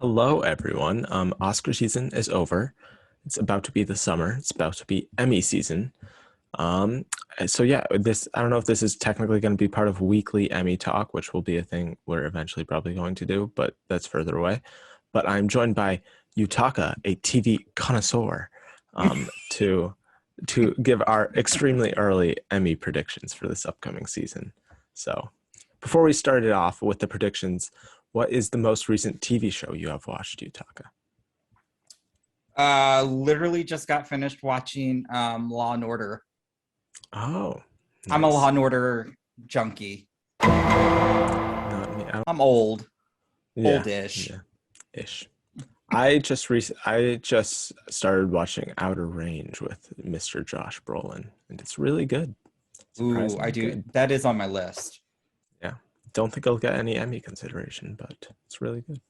Hello, everyone. Oscar season is over. It's about to be the summer. It's about to be Emmy season. Um, so yeah, this I don't know if this is technically going to be part of weekly Emmy talk, which will be a thing we're eventually probably going to do, but that's further away. But I'm joined by Yutaka, a TV connoisseur, to give our extremely early Emmy predictions for this upcoming season. So before we start it off with the predictions, what is the most recent TV show you have watched, Yutaka? Literally just got finished watching Law and Order. Oh, I'm a Law nice. and Order junkie. Not me. I'm old, Yeah, oldish. yeah, ish. I just started watching Outer Range with Mr. Josh Brolin, and it's really good. Ooh, I Surprisingly do. good. That is on my list. Yeah. Don't think I'll get any Emmy consideration, but it's really good.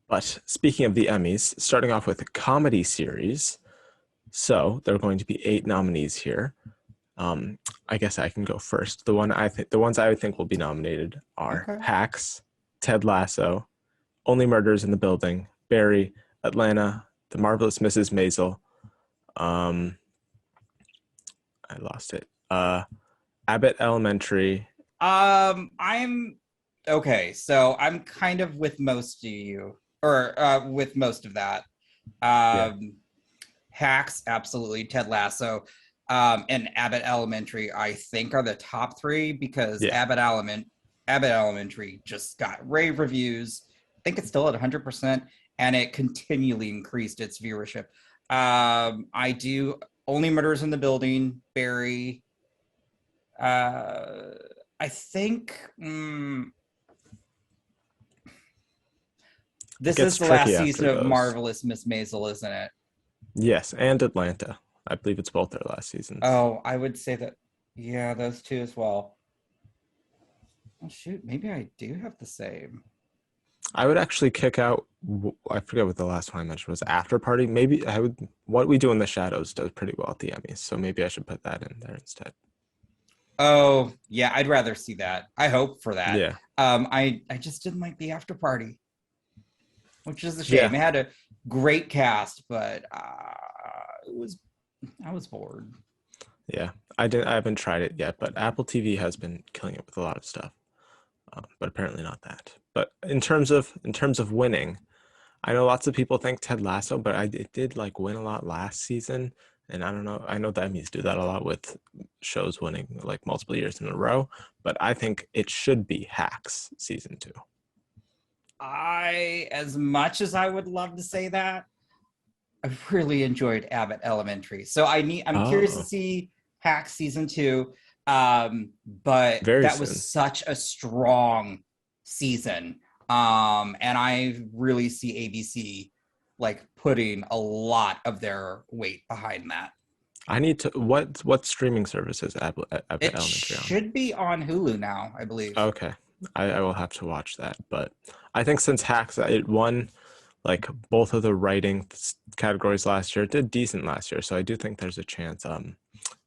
But speaking of the Emmys, starting off with a comedy series, so there are going to be 8 nominees here. Um, I guess I can go first. The ones I would think will be nominated are Okay. Hacks, Ted Lasso, Only Murders in the Building, Barry, Atlanta, The Marvelous Mrs. Maisel. Um, I lost it. Abbott Elementary. I'm okay. So I'm kind of with most of you, or with most of that. Yeah, Um, Hacks, absolutely. Ted Lasso, and Abbott Elementary, I think, are the top three because yeah. Abbott Elementary just got rave reviews. I think it's still at 100%, and it continually increased its viewership. I do Only Murders in the Building, Barry. Uh, I think It this gets is the tricky last after season of those. Marvelous Miss Maisel, isn't it? Yes, and Atlanta. I believe it's both their last seasons. Oh, I would say that. Yeah, those two as well. Oh shoot, maybe I do have the same. I would actually kick out. I forget what the last one I mentioned was. After Party. Maybe I would. What We Do in the Shadows does pretty well at the Emmys, so maybe I should put that in there instead. Oh, yeah, I'd rather see that. I hope for that. Yeah, I just didn't like the after party, which is a yeah, shame. It had a great cast, but it was I was bored. yeah. I didn't. I haven't tried it yet, but Apple TV has been killing it with a lot of stuff. But apparently not that. But in terms of winning, I know lots of people think Ted Lasso, but it did like win a lot last season, and I don't know. I know the Emmys do that a lot with shows winning like multiple years in a row, but I think it should be Hacks season 2. As much as I would love to say that, I really enjoyed Abbott Elementary. So I'm curious to Oh, see Hack season two. But very that was soon. such a strong season. And I really see ABC like putting a lot of their weight behind that. I need to. What streaming service is Abbott It Elementary on? should be on Hulu now, I believe. Okay, I will have to watch that. But I think since Hacks it won like both of the writing categories last year, it did decent last year, so I do think there's a chance.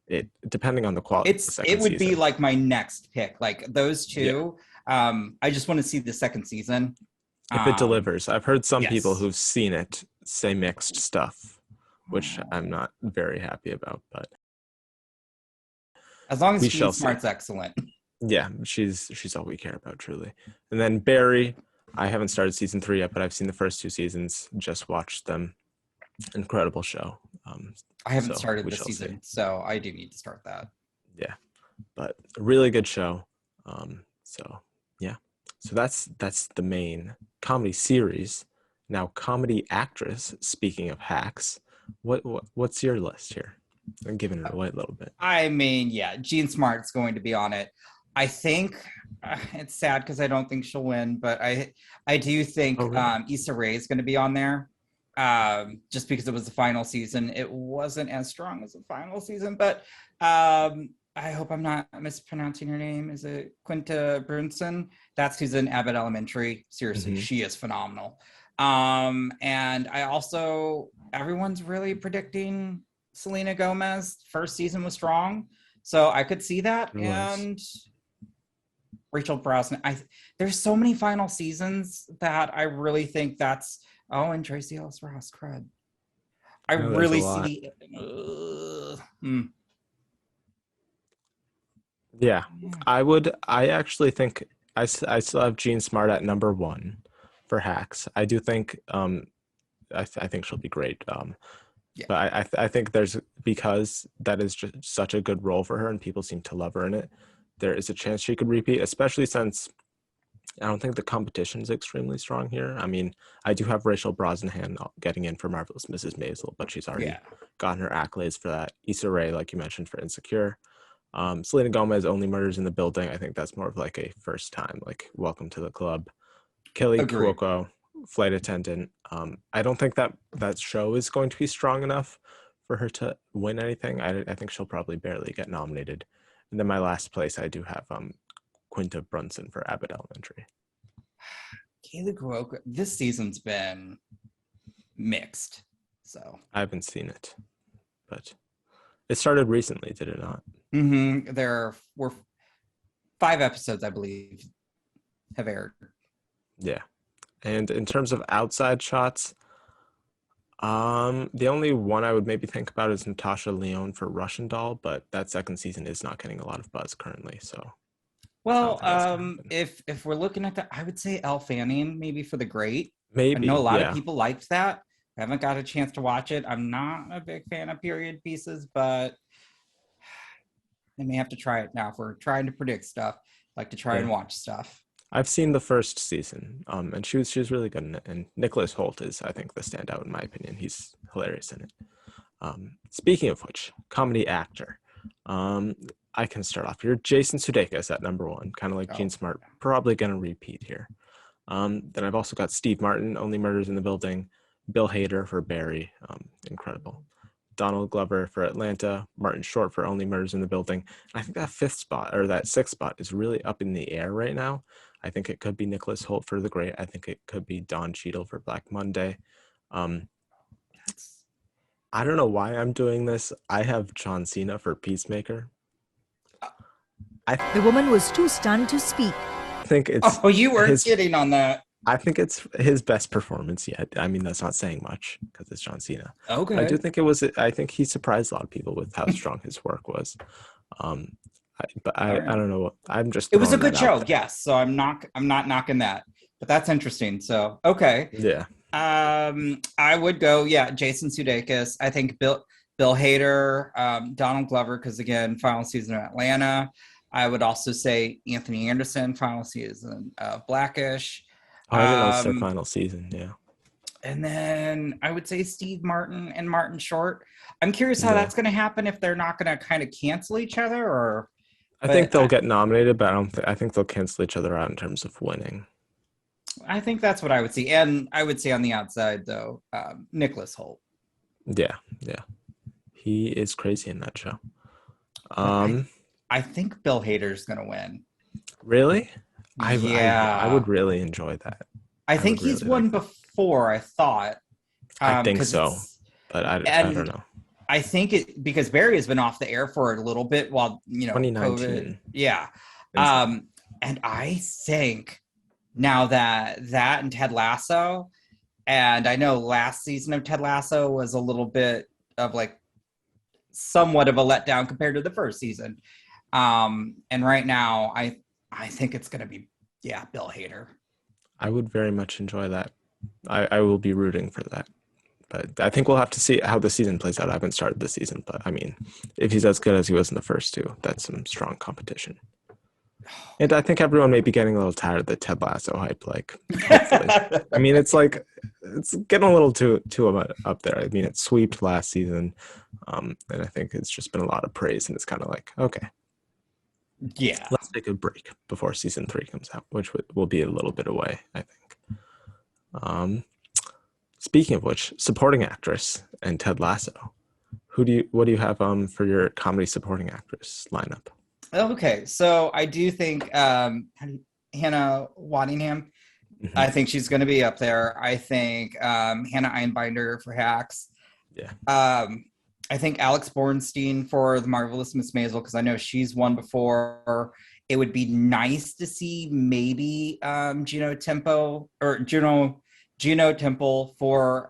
It depending on the quality of the It second would be season. like my next pick. Like those Yeah, two. I just want to see the second season. if it Um, delivers. I've heard some people yes. who've seen it say mixed stuff, which I'm not very happy about, but As long as we Gene shall see. Smart's excellent. Yeah, she's all we care about, truly. And then Barry, I haven't started season 3 yet, but I've seen the first 2 seasons, just watched them. Incredible show. I haven't So started we the shall see. season, so I do need to start that. Yeah, but a really good show. So yeah, so that's the main comedy series. Now, comedy actress. Speaking of Hacks, what's your list here? I'm giving it away a little bit. I mean, yeah, Gene Smart's going to be on it. I think it's sad because I don't think she'll win, but I do Oh, think really? Issa Rae is going to be on there. Just because it was the final season, it wasn't as strong as the final season, but I hope I'm not mispronouncing her name. Is it Quinta Brunson? That's who's in Abbott Elementary. Seriously, Hmm. she is phenomenal. And I also everyone's really predicting Selena Gomez. First season was strong, so I could see that. It was. And Rachel Brosnahan. There's so many final seasons that I really think that's. Oh, and Tracy Ellis Ross, crud. I No, there's a really lot. see. Yeah, Yeah. I actually think I still have Jean Smart at number one for hacks. I do think I think she'll be great. Yeah. But I think there's because that is just such a good role for her and people seem to love her in it. There is a chance she could repeat, especially since I don't think the competition is extremely strong here. I mean, I do have Rachel Brosnahan getting in for Marvelous Mrs. Maisel, but she's already Yeah. gotten her accolades for that. Issa Rae, like you mentioned, for Insecure. Selena Gomez, Only Murders in the Building. I think that's more of like a first time, like welcome to the club. Kelly Agree. Cuoco, Flight Attendant. I don't think that show is going to be strong enough for her to win anything. I think she'll probably barely get nominated. And then my last place, I do have Quinta Brunson for Abbott Elementary. Kaylee Cuoco, this season's been mixed. So I haven't seen it, but it started recently, did it not? there were 5 episodes, I believe, have aired. Yeah. And in terms of outside shots, the only one I would maybe think about is Natasha Lyonne for Russian Doll, but that second season is not getting a lot of buzz currently, so I don't Well, think that's gonna happen. if we're looking at that, I would say Elle Fanning maybe for The Great. I know a Maybe, lot of yeah. people liked that. I haven't got a chance to watch it. I'm not a big fan of period pieces, but I may have to try it now. If we're trying to predict stuff, I like to try Yeah. and watch stuff. I've seen the first season, and she was really good in it. And Nicholas Hoult is, I think, the standout in my opinion. He's hilarious in it. Speaking of which, comedy actor. Um, I can start off here. Jason Sudeikis at number one, kind of like Gene Oh, Smart, probably gonna repeat here. Then I've also got Steve Martin, Only Murders in the Building, Bill Hader for Barry, incredible. Donald Glover for Atlanta, Martin Short for Only Murders in the Building. I think that fifth spot or that sixth spot is really up in the air right now. I think it could be Nicholas Hoult for The Great. I think it could be Don Cheadle for Black Monday. Um, that's I don't know why I'm doing this. I have John Cena for Peacemaker. I The woman was too stunned to speak. think it's oh, you weren't his. kidding on that. I think it's his best performance yet. I mean, that's not saying much because it's John Cena. But I do Okay. think it was. I think he surprised a lot of people with how strong his work was. Um, but All I right. don't know. I'm just It was a throwing good that out show, there. yes. So I'm not knocking that, but that's interesting. So okay. Yeah. I would go, yeah, Jason Sudeikis. I think Bill Hader, Donald Glover, because again, final season of Atlanta. I would also say Anthony Anderson, final season of Blackish. Oh, I didn't know it's their Um, final season. Yeah. and then I would say Steve Martin and Martin Short. I'm curious how Yeah. that's going to happen if they're not going to kind of cancel each other, or I think but they'll get nominated, but I don't. I think they'll cancel each other out in terms of winning. I think that's what I would see. And I would say on the outside though, Nicholas Holt. Yeah. Yeah. He is crazy in that show. But Um. I think Bill Hader's going to win. Really? I Yeah. would really enjoy that. I I think would he's really won like that. before, I thought. I think Because so, it's but I don't and know. I think it because Barry has been off the air for a little bit while COVID. 2019. Yeah. Insane. And I think now that and Ted Lasso, and I know last season of Ted Lasso was a little bit of like somewhat of a letdown compared to the first season. And right now I think it's gonna be Bill Hader. I would very much enjoy that. I will be rooting for that. But I think we'll have to see how the season plays out. I haven't started the season, but I mean, if he's as good as he was in the first two, that's some strong competition. And I think everyone may be getting a little tired of the Ted Lasso hype. Like, hopefully, I mean, it's like it's getting a little too up there. I mean, it sweeped last season, and I think it's just been a lot of praise, and it's kind of like, okay, Yeah. let's take a break before season 3 comes out, which will be a little bit away, I think. Speaking of which, supporting actress and Ted Lasso. What do you have for your comedy supporting actress lineup? Okay, so I do think Hannah Waddingham. Mm-hmm. I think she's going to be up there. I think Hannah Einbinder for Hacks. Yeah. I think Alex Bornstein for The Marvelous Miss Maisel because I know she's won before. It would be nice to see maybe Juno Temple for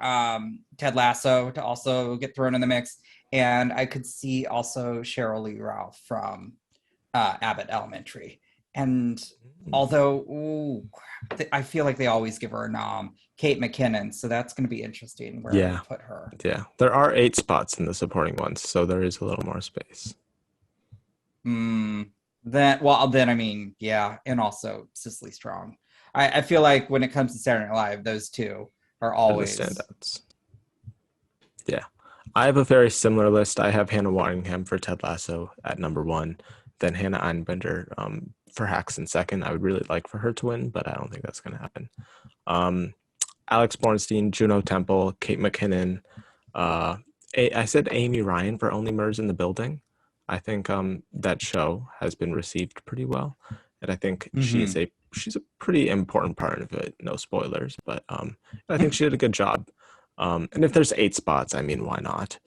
Ted Lasso to also get thrown in the mix. And I could see also Cheryl Lee Ralph from Abbott Elementary. And although I feel like they always give her a nom, Kate McKinnon, so that's going to be interesting where I Yeah. would put her. Yeah. There are 8 spots in the supporting ones, so there is a little more space. Then I mean, yeah, and also Cicely Strong. I feel like when it comes to Saturday Night Live, those two are They're the always standouts. Yeah. I have a very similar list. I have Hannah Waddingham for Ted Lasso at number 1, then Hannah Einbender for Hacks in second. I would really like for her to win, but I don't think that's going to happen. Alex Bornstein, Juno Temple, Kate McKinnon. I said Amy Ryan for Only Murders in the Building. I think that show has been received pretty well, and I think she's a pretty important part of it. No spoilers, but I think she did a good job. And if there's 8 spots, I mean, why not?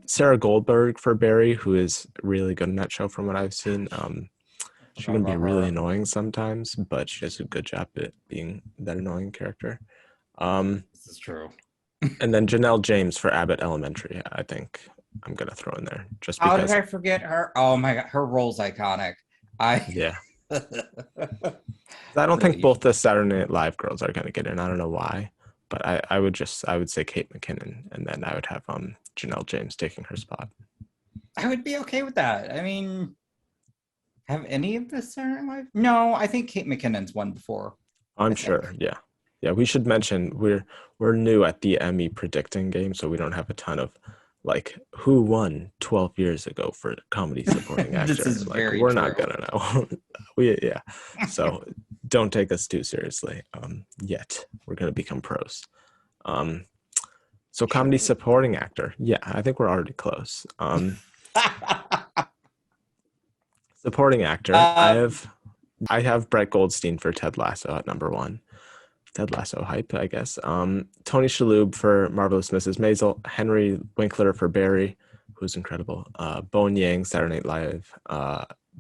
Sarah Goldberg for Barry, who is really good in that show from what I've seen. She can be really annoying sometimes, but she does a good job at being that annoying character. This is true. And then Janelle James for Abbott Elementary, I think I'm going to throw in there just How because. did I forget her? Oh my God, her role's iconic. Yeah. I don't think both the Saturday Night Live girls are going to get in. I don't know why, but I would say Kate McKinnon, and then I would have Janelle James taking her spot. I would be okay with that. I mean, have any of the Saturday Night Live? No, I think Kate McKinnon's won before. I'm sure. Yeah. Yeah, we should mention we're new at the Emmy predicting game, so we don't have a ton of like who won 12 years ago for comedy supporting actor. This is like very we're true. not gonna know. So don't take us too seriously. Yet we're gonna become pros. So comedy supporting actor. Yeah, I think we're already close. Supporting actor. I have Brett Goldstein for Ted Lasso at number 1. Ted Lasso hype, I guess. Tony Shalhoub for Marvelous Mrs. Maisel, Henry Winkler for Barry, who's incredible. Bowen Yang, Saturday Night Live,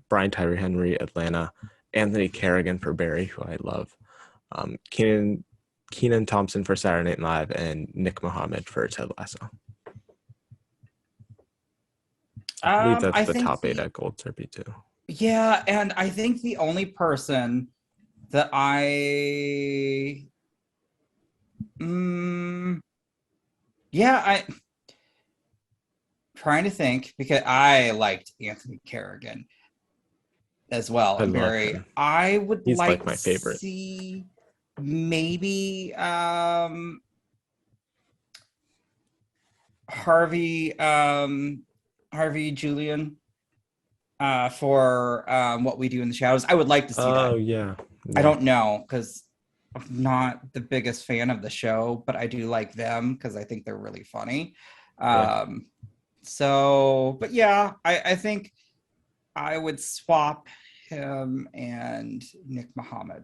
Brian Tyree Henry, Atlanta, Anthony Carrigan for Barry, who I love. Keenan Thompson for Saturday Night Live, and Nick Mohammed for Ted Lasso. I believe that's the top 8 at Gold Derby too. Yeah, and I think the only person that I trying to think, because I liked Anthony Carrigan as well. And Barry, I would like my favorite. To see maybe Harvey Julian for What We Do in the Shadows. I would like to see that. Oh yeah. I don't know, because I'm not the biggest fan of the show, but I do like them because I think they're really funny. So, but yeah, I think I would swap him and Nick Mohammed.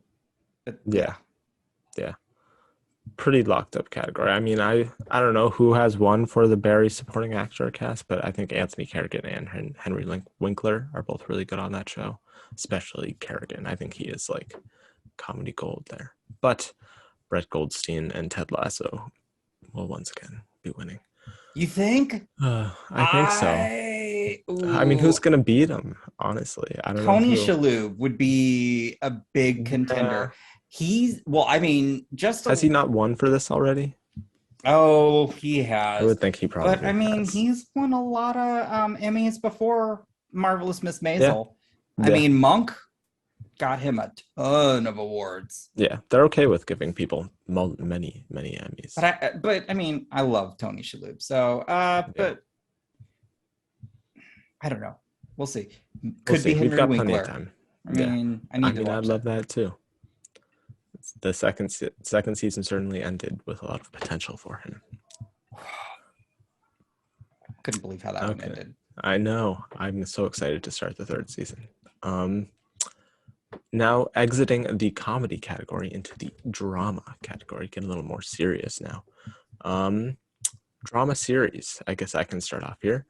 But yeah. Pretty locked up category. I mean, I don't know who has won for the Barry supporting actor cast, but I think Anthony Carrigan and Henry Winkler are both really good on that show, especially Carrigan. I think he is like comedy gold there. But Brett Goldstein and Ted Lasso will once again be winning. You think? I think so. I mean, who's gonna beat him? Honestly, I don't know. Tony Shalhoub would be a big contender. Has he not won for this already? Oh, he has. I would think he probably. But I mean, he's won a lot of Emmys before Marvelous Miss Maisel. Yeah. I mean, Monk got him a ton of awards. Yeah, they're okay with giving people many Emmys. But I mean, I love Tony Shalhoub. So, but I don't know. We'll see. Could be Henry We've got Winkler. Plenty of time. I'd love that too. The second season certainly ended with a lot of potential for him. Couldn't believe how that one ended. I know. I'm so excited to start the 3rd season. Now exiting the comedy category into the drama category, getting a little more serious now. Drama series. I guess I can start off here.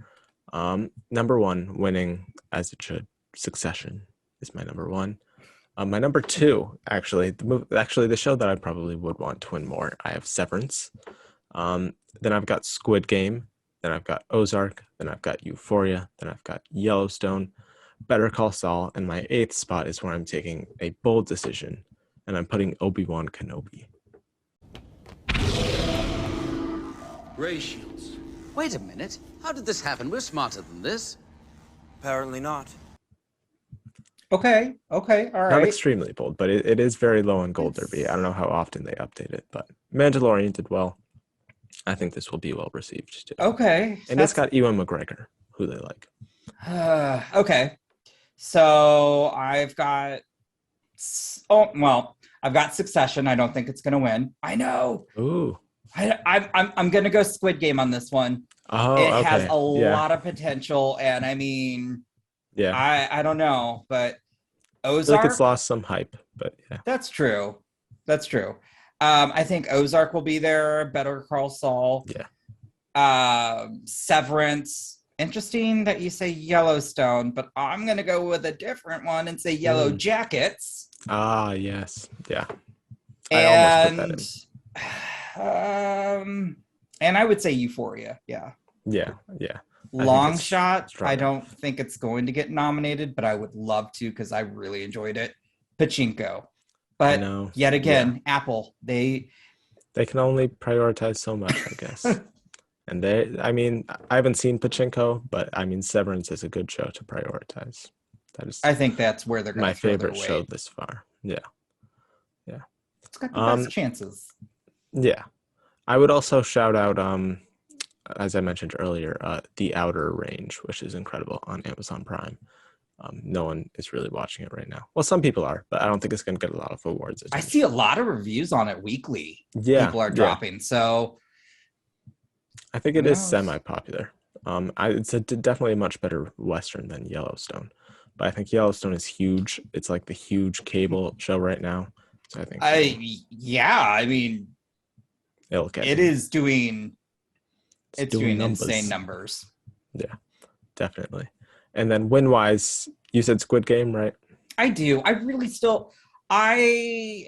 Number 1, winning as it should, Succession. is my number one. My number two, actually, the show that I probably would want to win more. I have Severance. Then I've got Squid Game. Then I've got Ozark. Then I've got Euphoria. Then I've got Yellowstone, Better Call Saul, and my eighth spot is where I'm taking a bold decision, and I'm putting Obi-Wan Kenobi. Ray shields. Wait a minute. How did this happen? We're smarter than this. Apparently not. Okay, all Not right. extremely bold, but it is very low on Gold Derby. I don't know how often they update it, but Mandalorian did well. I think this will be well received too. Okay. And it's got Ewan McGregor, who they like. Okay. So I've got I've got Succession. I don't think it's gonna win. I know. Ooh. I'm gonna go Squid Game on this one. Oh, It okay. has a lot of potential, and I mean, Yeah. I don't know, but I feel Ozark. like it's lost some hype, but yeah. That's true. That's true. I think Ozark will be there. Better Call Saul. Yeah. Severance. Interesting that you say Yellowstone, but I'm gonna go with a different one and say Yellow Jackets. Ah, yes. Yeah. I almost put that in. And I would say Euphoria. Yeah. Yeah. Yeah. Long shot. stronger. I don't think it's going to get nominated, but I would love to because I really enjoyed it. Pachinko. But know. yet again, Apple, they can only prioritize so much, I guess. And I haven't seen Pachinko, but I mean, Severance is a good show to prioritize. I think that's where they're going to my favorite show this far. Yeah. Yeah. It's got the best chances. Yeah. I would also shout out, as I mentioned earlier, The Outer Range, which is incredible on Amazon Prime. No one is really watching it right now. Well, some people are, but I don't think it's going to get a lot of awards. I see a lot of reviews on it weekly. Yeah, people are dropping. So I think it is semi-popular. It's definitely a much better Western than Yellowstone, but I think Yellowstone is huge. It's like the huge cable show right now. So I think. I mean, it is doing. It's doing insane numbers. Yeah, definitely. And then win-wise, you said Squid Game, right? I do. I really still. I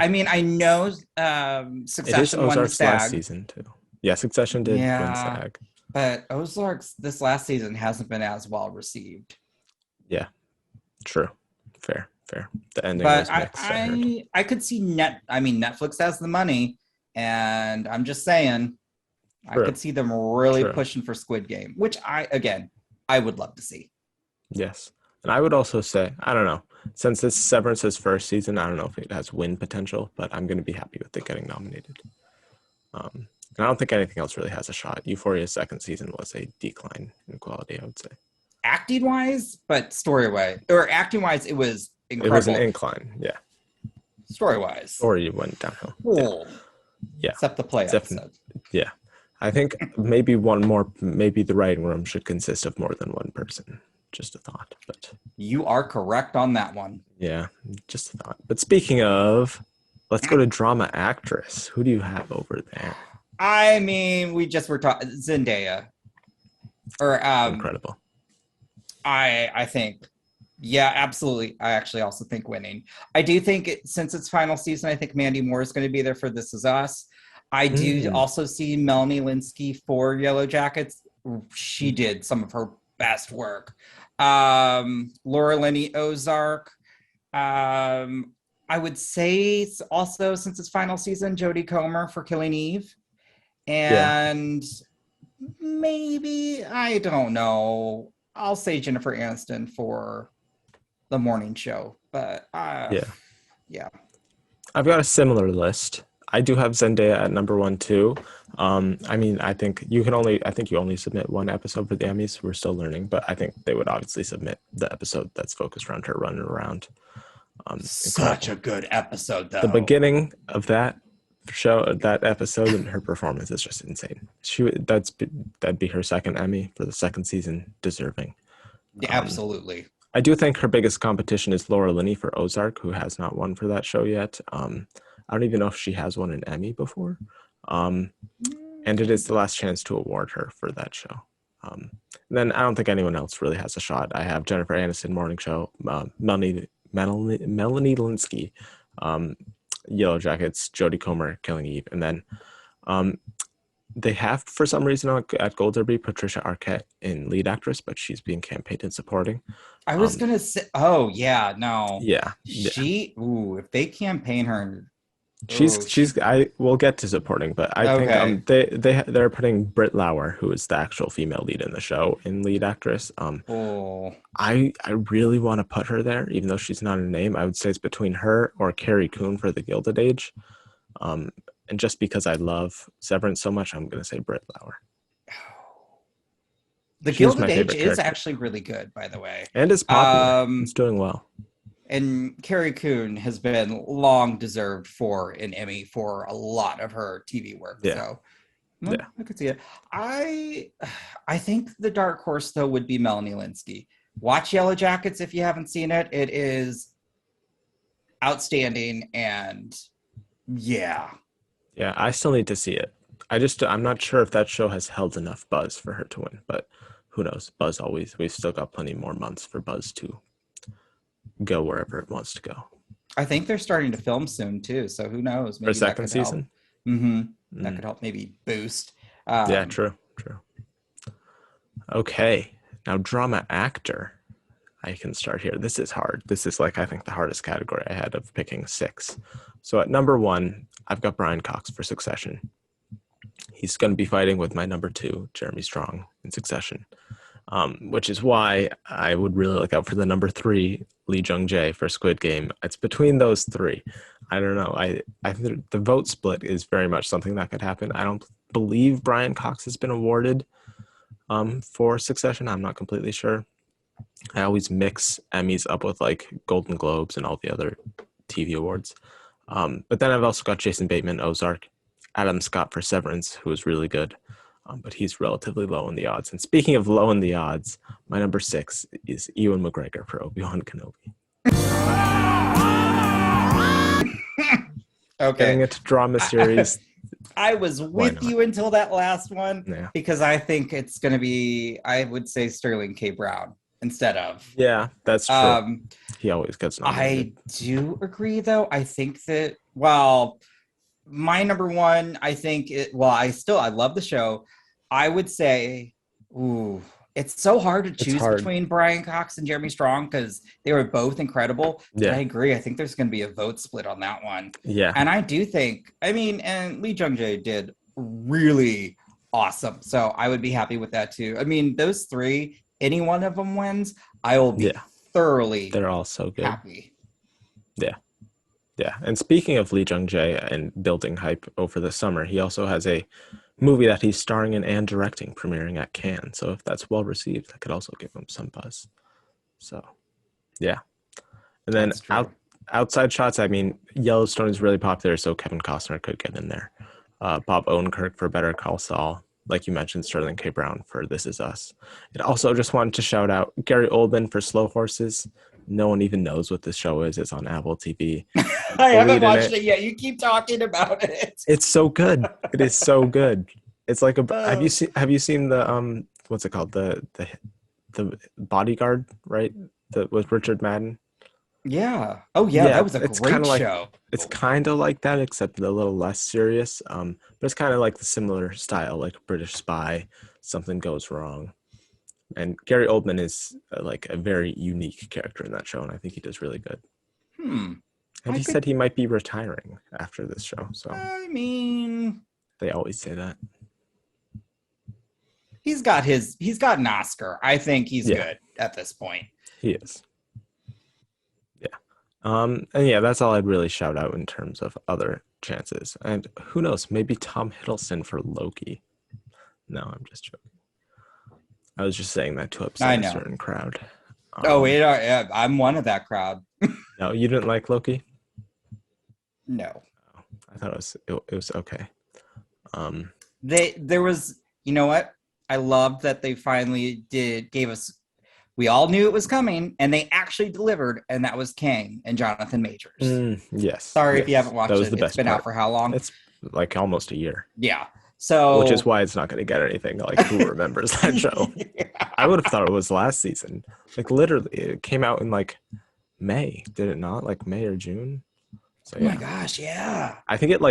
mean, I know Succession won the SAG last season too. Yeah, Succession did win SAG. But Ozark's this last season hasn't been as well received. Yeah, true. Fair. The ending was mixed. I could see Netflix has the money, and I'm just saying, true. I could see them really pushing for Squid Game, which I would love to see. Yes. And I would also say, I don't know, since it's Severance's first season, I don't know if it has win potential, but I'm going to be happy with it getting nominated. And I don't think anything else really has a shot. Euphoria's second season was a decline in quality, I would say. Acting-wise, but story-wise, or acting-wise, it was incredible. It was an incline, yeah. Story-wise. Story went downhill. Cool. Yeah. Except the play episode. Yeah. I think maybe the writing room should consist of more than one person. Just a thought, but you are correct on that one. Yeah, just a thought. But speaking of, let's go to drama actress. Who do you have over there? I mean, we just were talking Zendaya. Or incredible. I think, yeah, absolutely. I actually also think winning. I do think since it's final season, I think Mandy Moore is going to be there for This Is Us. I do also see Melanie Linsky for Yellow Jackets. She did some of her best work. Laura Linney, Ozark. I would say also, since it's final season, Jodie Comer for Killing Eve. And maybe, I don't know, I'll say Jennifer Aniston for The Morning Show. But yeah. I've got a similar list. I do have Zendaya at number 1 too. I mean, I think you only submit one episode for the Emmys. We're still learning, but I think they would obviously submit the episode that's focused around her running around. Such a good episode, though. The beginning of that episode, and her performance is just insane. That'd be her second Emmy for the second season, deserving. Yeah, absolutely. I do think her biggest competition is Laura Linney for Ozark, who has not won for that show yet. I don't even know if she has won an Emmy before. And it is the last chance to award her for that show. Then I don't think anyone else really has a shot. I have Jennifer Aniston, Morning Show, Melanie Linsky, Yellow Jackets, Jodie Comer, Killing Eve, and then they have, for some reason, at Gold Derby, Patricia Arquette in lead actress, but she's being campaigned in supporting. I was gonna say, oh yeah, no, Yeah, if they campaign her, we'll get to supporting, but I think they're putting Britt Lauer, who is the actual female lead in the show, in lead actress. I really want to put her there, even though she's not a name. I would say it's between her or Carrie Coon for the Gilded Age. And just because I love Severance so much, I'm going to say Britt Lauer. The Gilded Age is actually really good, by the way. And it's popular. It's doing well. And Carrie Coon has been long deserved for an Emmy for a lot of her TV work. Yeah. So I could see it. I think the dark horse, though, would be Melanie Linsky. Watch Yellow Jackets if you haven't seen it. It is outstanding, and yeah. Yeah, I still need to see it. I'm not sure if that show has held enough buzz for her to win, but who knows? Buzz always. We've still got plenty more months for Buzz to go wherever it wants to go. I think they're starting to film soon too, so who knows? Maybe for second season. That could help maybe boost. Yeah, true. Okay, now drama actor. I can start here. This is hard. This is I think the hardest category I had of picking 6. So at number 1, I've got Brian Cox for Succession. He's going to be fighting with my number 2, Jeremy Strong, in Succession, which is why I would really look out for the number 3, Lee Jung-jae, for Squid Game. It's between those 3. I don't know. I think the vote split is very much something that could happen. I don't believe Brian Cox has been awarded for Succession. I'm not completely sure. I always mix Emmys up with Golden Globes and all the other TV awards. But then I've also got Jason Bateman, Ozark, Adam Scott for Severance, who is really good, but he's relatively low in the odds. And speaking of low in the odds, my number 6 is Ewan McGregor for Obi-Wan Kenobi. Okay. Getting into drama series. I was with you until that last one because I think it's going to be, I would say, Sterling K. Brown instead of. Yeah, that's true. He always gets nominated. I do agree, though. I think that, my number 1, I think I love the show. I would say, it's so hard to choose between Brian Cox and Jeremy Strong because they were both incredible. Yeah. I agree. I think there's going to be a vote split on that one. Yeah. And I do think, and Lee Jung-jae did really awesome. So I would be happy with that too. I mean, those 3, any one of them wins, I will be thoroughly They're all so good. Happy. Yeah. Yeah. And speaking of Lee Jung-jae and building hype over the summer, he also has a movie that he's starring in and directing premiering at Cannes. So if that's well received, that could also give him some buzz. So, yeah. And then outside shots, I mean, Yellowstone is really popular, so Kevin Costner could get in there. Bob Odenkirk for Better Call Saul. Like you mentioned, Sterling K. Brown for This Is Us. And also just wanted to shout out Gary Oldman for Slow Horses. No one even knows what this show is. It's on Apple TV. I haven't watched it yet. You keep talking about it. It's so good. It is so good. It's like have you seen the what's it called? The Bodyguard, right? With Richard Madden. Yeah. Oh yeah, that was a great show. It's kind of like that, except a little less serious. But it's kind of like the similar style, like British Spy. Something goes wrong, and Gary Oldman is a very unique character in that show, and I think he does really good. And he said he might be retiring after this show. So I mean, they always say that. He's got an Oscar. I think he's good at this point. He is. And that's all I'd really shout out in terms of other chances. And who knows, maybe Tom Hiddleston for Loki. No, I'm just joking. I was just saying that to upset a certain crowd. I'm one of that crowd. No, you didn't like Loki? No. I thought it was okay. There was, you know what? I loved that they finally gave us. We all knew it was coming, and they actually delivered, and that was Kang and Jonathan Majors. Yes. Sorry if you haven't watched it. It's been out for how long? It's almost a year. Yeah. So, which is why it's not going to get anything. Like, who remembers that show? I would have thought it was last season. Like, literally, it came out in like May, did it not? Like May or June? So oh my yeah, gosh, yeah. I think it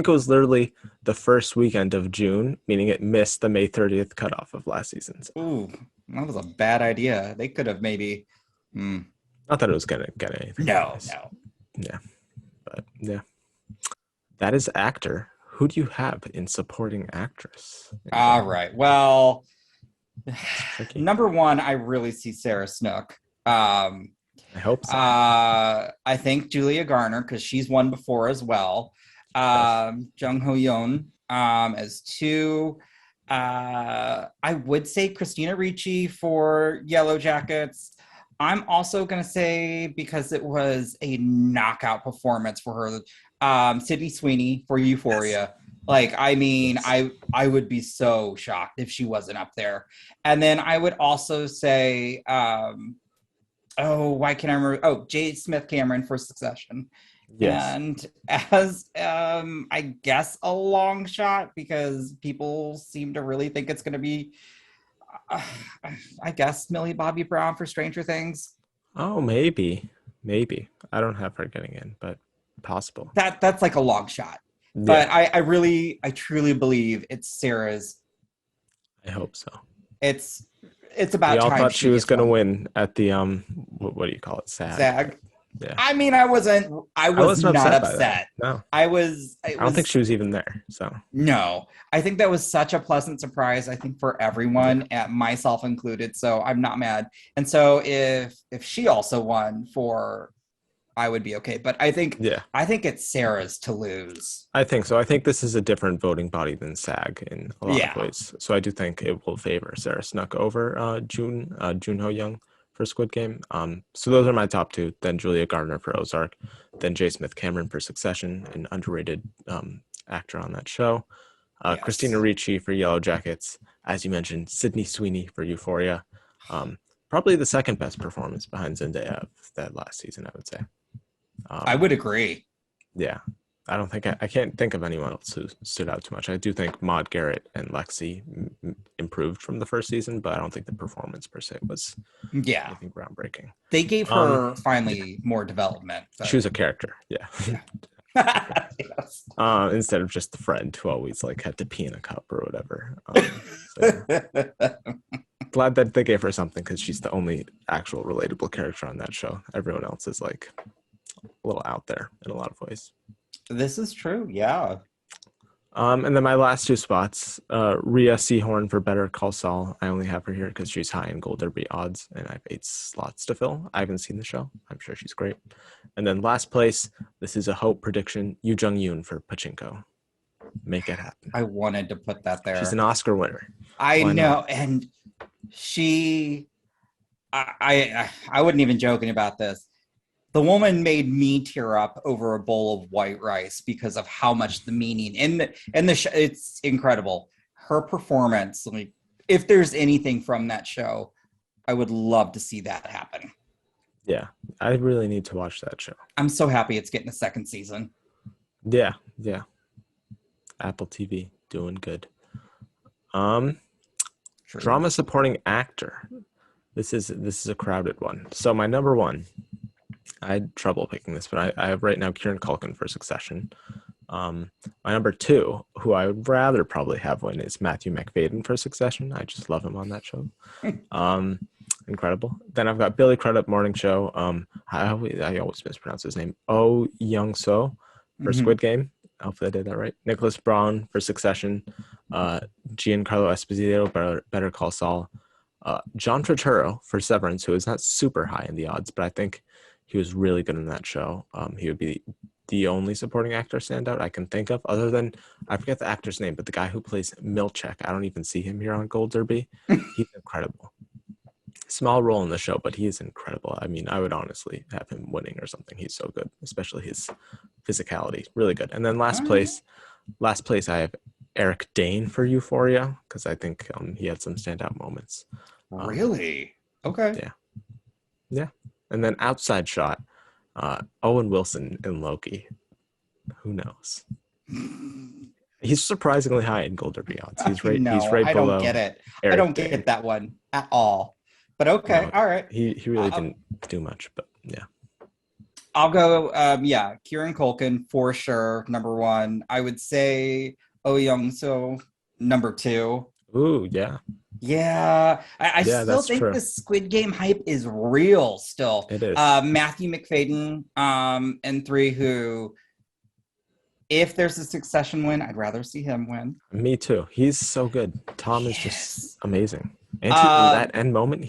was literally the first weekend of June, meaning it missed the May 30th cutoff of last season's. Ooh, that was a bad idea. They could have maybe. Not that it was gonna get anything. No, Anyways. no. Yeah, but yeah, that is actor. Who do you have in supporting actress? All right. Well, Tricky. number one, I really see Sarah Snook. I hope so. I think Julia Garner, because she's won before as well. Jung Ho Yoon as two. I would say Christina Ricci for Yellow Jackets. I'm also going to say, because it was a knockout performance for her, Sydney Sweeney for Euphoria. Yes. Like, I mean, yes. I would be so shocked if she wasn't up there. And then I would also say, why can't I remember? Oh, Jade Smith Cameron for Succession. Yes. And as I guess a long shot, because people seem to really think it's going to be, I guess, Millie Bobby Brown for Stranger Things. Oh, maybe. I don't have her getting in, but possible. That's like a long shot. Yeah. But I truly believe it's Sarah's. I hope so. It's about we all time thought she was going to win at the what do you call it? SAG. Yeah. I mean, I was not upset. No. I don't think she was even there. So no, I think that was such a pleasant surprise. I think for everyone, myself included. So I'm not mad. And so if she also won I would be okay. But I think it's Sarah's to lose. I think so. I think this is a different voting body than SAG in a lot of ways. So I do think it will favor Sarah Snook over Jun Ho Young for Squid Game. So those are my top two. Then Julia Garner for Ozark. Then J. Smith Cameron for Succession, an underrated actor on that show. Yes. Christina Ricci for Yellow Jackets. As you mentioned, Sydney Sweeney for Euphoria. Probably the second best performance behind Zendaya of that last season, I would say. I would agree. Yeah. I don't think I can't think of anyone else who stood out too much. I do think Maude Garrett and Lexi improved from the first season, but I don't think the performance per se was anything groundbreaking. They gave her finally more development. But... She was a character, yeah. Yes. Instead of just the friend who always like had to pee in a cup or whatever. Glad that they gave her something because she's the only actual relatable character on that show. Everyone else is like a little out there in a lot of ways. This is true, yeah. And then my last two spots, Rhea Seehorn for Better Call Saul. I only have her here because she's high in Gold Derby odds, and I have 8 slots to fill. I haven't seen the show. I'm sure she's great. And then last place, this is a hope prediction, Yoo Jung-yoon for Pachinko. Make it happen. I wanted to put that there. She's an Oscar winner. I know, and she, I wasn't even joking about this. The woman made me tear up over a bowl of white rice because of how much the meaning in the show. It's incredible. Her performance, like, if there's anything from that show, I would love to see that happen. Yeah, I really need to watch that show. I'm so happy it's getting a second season. Yeah. Apple TV doing good. Drama supporting actor. This is a crowded one. So my number one. I had trouble picking this, but I have right now Kieran Culkin for Succession. My number two, who I would rather probably have win, is Matthew McFadden for Succession. I just love him on that show. Incredible. Then I've got Billy Crudup Morning Show. I always mispronounce his name. Oh Young-so for Squid Game. Hopefully I did that right. Nicholas Braun for Succession. Giancarlo Esposito, Better Call Saul. John Turturro for Severance, who is not super high in the odds, but I think he was really good in that show. He would be the only supporting actor standout I can think of, other than, I forget the actor's name, but the guy who plays Milchek. I don't even see him here on Gold Derby. He's incredible. Small role in the show, but he is incredible. I mean, I would honestly have him winning or something. He's so good, especially his physicality. Really good. And then last place, I have Eric Dane for Euphoria, because I think he had some standout moments. Really? Okay. Yeah. And then outside shot, Owen Wilson in Loki. Who knows? He's surprisingly high in Gold Derby odds. He's No, right I don't get below it. I Eric don't Dane. get that one at all. But okay, No, all right. he really Uh, didn't do much, but yeah. I'll go. Yeah, Kieran Culkin for sure. Number one. I would say Oh Young So number two. Ooh, yeah. Yeah, I Yeah, still that's think true. the Squid Game hype is real still. It is. Matthew McFadden, and three who, if there's a Succession win, I'd rather see him win. Me too. He's so good. Tom is just Yes. amazing. And in that Um, end moment,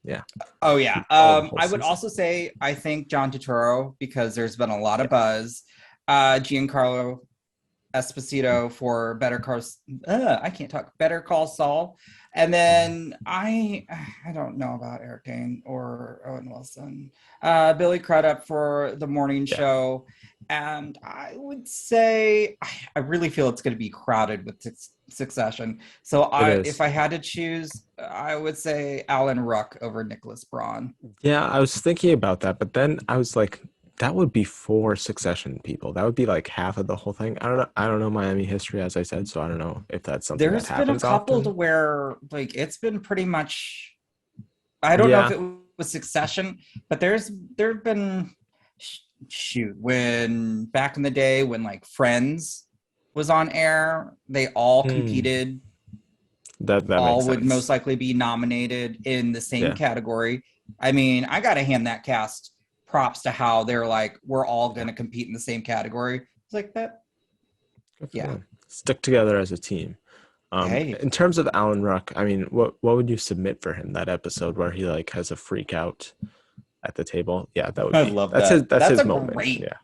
yeah. oh yeah. All the whole I would season. also say I think John Turturro because there's been a lot of buzz. Giancarlo Esposito for I can't talk. Better Call Saul, and then I don't know about Eric Dane or Owen Wilson. Billy Crudup for the morning Yeah. show, and I would say I really feel it's going to be crowded with Succession. So It if is. I had to choose, I would say Alan Ruck over Nicholas Braun. Yeah, I was thinking about that, but then I was like, that would be four Succession people. That would be like half of the whole thing. I don't know. I don't know Miami history, as I said, so I don't know if that's something that There's been a happens couple to often. where like it's been pretty much. I don't know if Yeah. it was Succession, but there've been shoot when back in the day when like Friends was on air, they all Hmm. competed. That All makes would most sense. likely be nominated in the same Yeah. category. I mean, I gotta hand that cast props to how they're like, we're all gonna compete in the same category. It's like that, Good for yeah. them. Stick together as a team. Hey, In terms of Alan Ruck, I mean, what would you submit for him? That episode where he like has a freak out at the table? Yeah, that would I be love that. that's That's a his moment. great Yeah.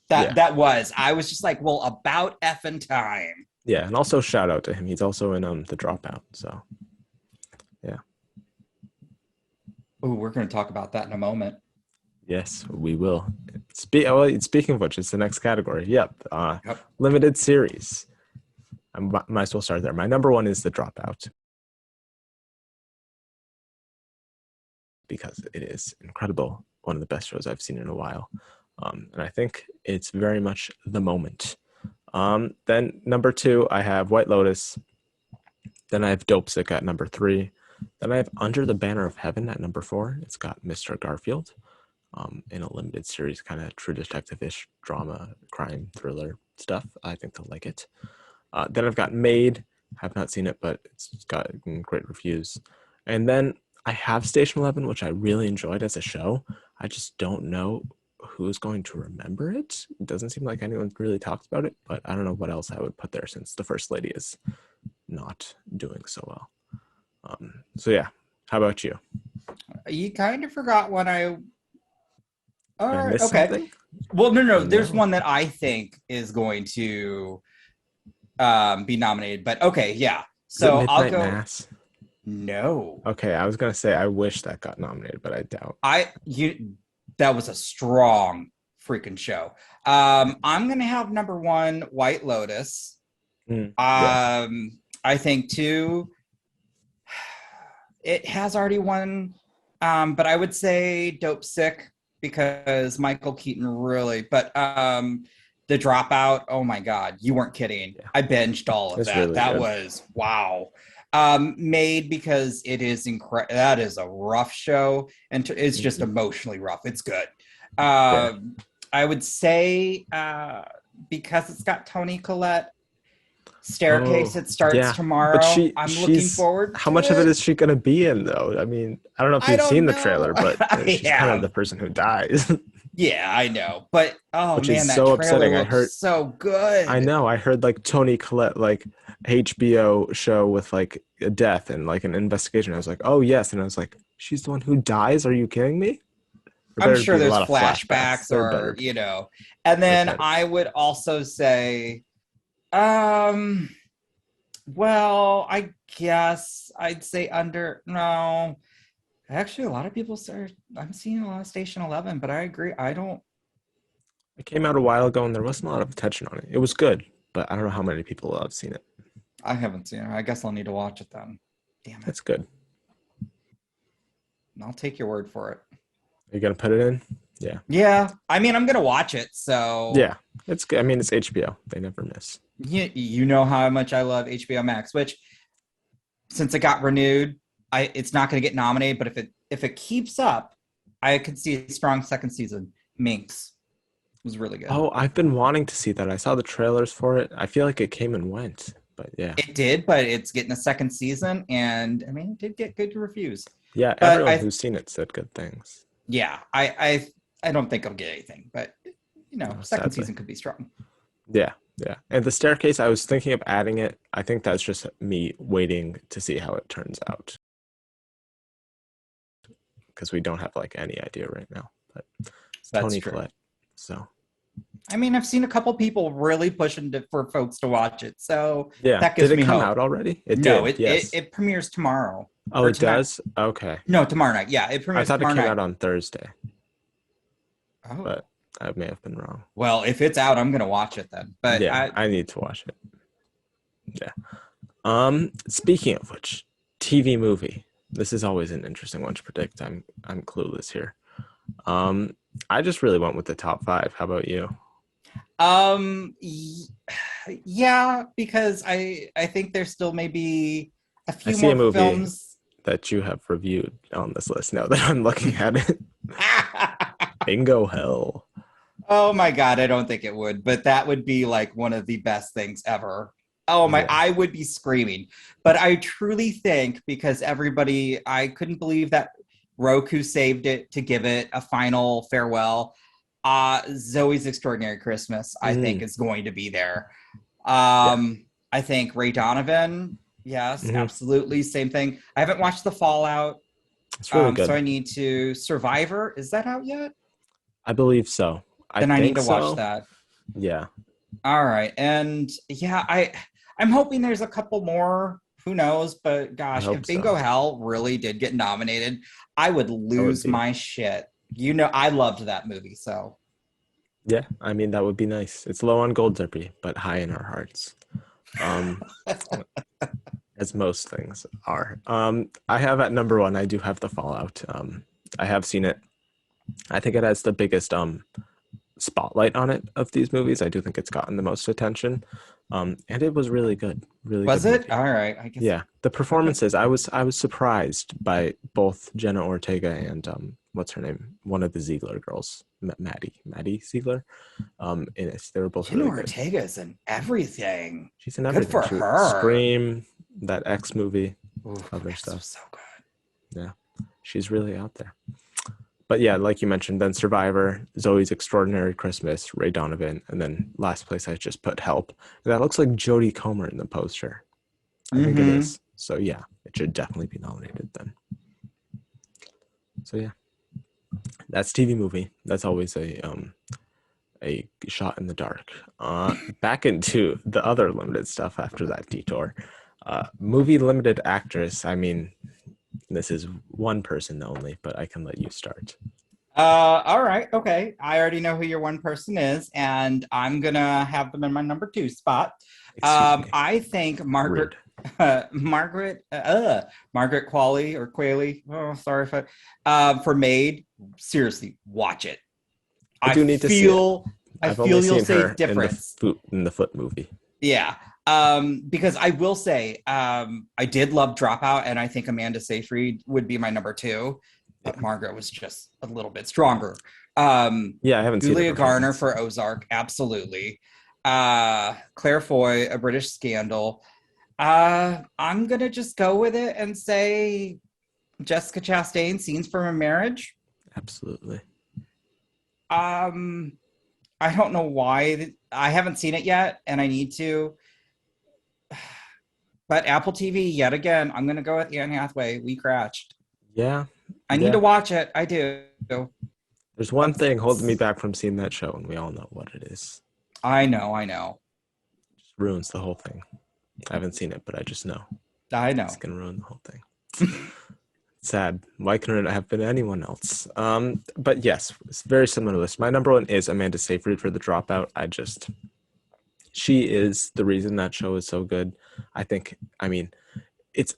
that Yeah. that was. I was just like, well, about effing time. Yeah. And also shout out to him. He's also in The Dropout. So yeah. Oh, we're going to talk about that in a moment. Yes, we will. Speaking of which, it's the next category. Yep. Yep. Limited series. I might as well start there. My number one is The Dropout because it is incredible. One of the best shows I've seen in a while. And I think it's very much the moment. Then number two, I have White Lotus. Then I have Dope Sick at number three. Then I have Under the Banner of Heaven at number four. It's got Mr. Garfield in a limited series, kind of true detective-ish drama, crime, thriller stuff. I think they'll like it. Then I've got Made. Have not seen it, but it's got great reviews. And then I have Station 11, which I really enjoyed as a show. I just don't know who's going to remember it. It doesn't seem like anyone really talks about it, but I don't know what else I would put there since the First Lady is not doing so well. So yeah, how about you? You kind of forgot when I. All Did I right. miss Okay. something? Well, no. Oh There's no. one that I think is going to be nominated, but okay, yeah. Is it So I'll Midnight go. Mass? No, Okay, I was gonna say I wish that got nominated, but I doubt. that was a strong freaking show. I'm gonna have number one, White Lotus. Yeah. I think two, it has already won, but I would say Dope Sick because Michael Keaton really. But The Dropout, oh my God, you weren't kidding. Yeah. I binged all of It's that. really That good. was wow. Made because it is incredible. That is a rough show, and it's just emotionally rough. It's good. Yeah. I would say because it's got Toni Collette. Staircase. Oh, It starts yeah. But tomorrow. I'm looking she's forward how to much of it it. is she gonna be in though? I mean, I don't know if I you've don't seen the know. trailer, but I she's kind of the have. person who dies, Yeah, I know. But oh which is man, that so trailer upsetting. looks so I good. know, I heard like Tony Collette like HBO show with like a death and like an investigation. I was like, oh yes, and I was like, she's the one who dies? Are you kidding me? There I'm better sure be a there's lot of flashbacks. flashbacks There better or, be. and There then better. I would also say, um, well, I guess I'd say no. Actually, a lot of people say I'm seeing a lot of Station 11, but I agree. I don't. It came out a while ago and there wasn't a lot of attention on it. It was good, but I don't know how many people have seen it. I haven't seen it. I guess I'll need to watch it then. Damn it. It's good. I'll take your word for it. Are you gonna put it in? Yeah. Yeah, I mean, I'm gonna watch it, so Yeah. It's good. I mean, it's HBO. They never miss. you know how much I love HBO Max, which since it got renewed, it's not going to get nominated. But if it keeps up, I could see a strong second season. Minx was really good. Oh, I've been wanting to see that. I saw the trailers for it. I feel like it came and went, but yeah. It did, but it's getting a second season, and I mean, it did get good reviews. Yeah, But everyone who's seen it said good things. yeah, I don't think it'll get anything, but No, second sadly. season could be strong. Yeah, yeah. And the staircase, I was thinking of adding it. I think that's just me waiting to see how it turns out because we don't have like any idea right now. But it's That's Tony true. Collette, so I mean, I've seen a couple people really pushing for folks to watch it, so yeah. that gives Did it me come hope. out already? It No, did. it, Yes. it premieres tomorrow. Oh, Or it tonight. does. Okay. No, tomorrow night. Yeah, it I premieres thought it tomorrow came night. out on Thursday, Oh. but I may have been wrong. Well, if it's out, I'm gonna watch it then. But Yeah, I need to watch it. Yeah. Speaking of which, TV movie. This is always an interesting one to predict. I'm clueless here. I just really went with the top 5. How about you? Yeah, because I think there's still maybe a I few see a more movie films. that you have reviewed on this list now that I'm looking at it. Bingo Hell. Oh my god, I don't think it would, but that would be like one of the best things ever. Oh my, Yeah. I would be screaming. But I truly think because I couldn't believe that Roku saved it to give it a final farewell. Zoe's Extraordinary Christmas, I think, is going to be there. I think Ray Donovan, yes, Mhm. absolutely, same thing. I haven't watched The Fallout, It's really good. so I need to. Survivor, is that out yet? I believe so. Then I need think to watch so. that. Yeah. All right, and yeah, I'm hoping there's a couple more. Who knows? But gosh, hope if Bingo so. Hell really did get nominated, I would lose be- my shit. I loved that movie, so. Yeah, I mean that would be nice. It's low on Gold Derby, but high in our hearts. As most things are. I have at number 1, I do have The Fallout. I have seen it. I think it has the biggest spotlight on it of these movies. I do think it's gotten the most attention. And it was really good. Really Was good it? movie. All right. I guess. Yeah. The performances, I was surprised by both Jenna Ortega and what's her name? One of the Ziegler girls, Maddie Ziegler. In it. They were both Jenna really good. Ortega's in everything. She's in Good everything. for her. Scream, that X movie, Ooh, other X stuff. was so good. Yeah. She's really out there. But yeah, like you mentioned, then Survivor, Zoe's Extraordinary Christmas, Ray Donovan, and then last place I just put Help. And that looks like Jodie Comer in the poster. I think it is. So yeah, it should definitely be nominated then. So yeah, that's TV movie. That's always a shot in the dark. Back into the other limited stuff after that detour. Movie limited actress. I mean, this is one person only, but I can let you start. All right. Okay. I already know who your one person is, and I'm gonna have them in my number 2 spot. Excuse me. I think Margaret Margaret Qualley or Qualley. Oh, sorry if for Maid. Seriously, watch it. I do need to see it. I feel you'll say difference in the Foot movie. Yeah. Because I will say, I did love Dropout, and I think Amanda Seyfried would be my number 2, but Margaret was just a little bit stronger. Yeah, I haven't seen Julia Garner for Ozark, absolutely. Claire Foy, A British Scandal. I'm gonna just go with it and say Jessica Chastain, Scenes from a Marriage. Absolutely. I don't know why I haven't seen it yet, and I need to. But Apple TV, yet again, I'm gonna go with Anne Hathaway. We Crashed. Yeah. I need to watch it. I do. There's one thing holding me back from seeing that show, and we all know what it is. I know. It just ruins the whole thing. I haven't seen it, but I just know. I know. It's gonna ruin the whole thing. Sad. Why couldn't it have been anyone else? But yes, it's very similar to this. My number 1 is Amanda Seyfried for The Dropout. She is the reason that show is so good. I mean, it's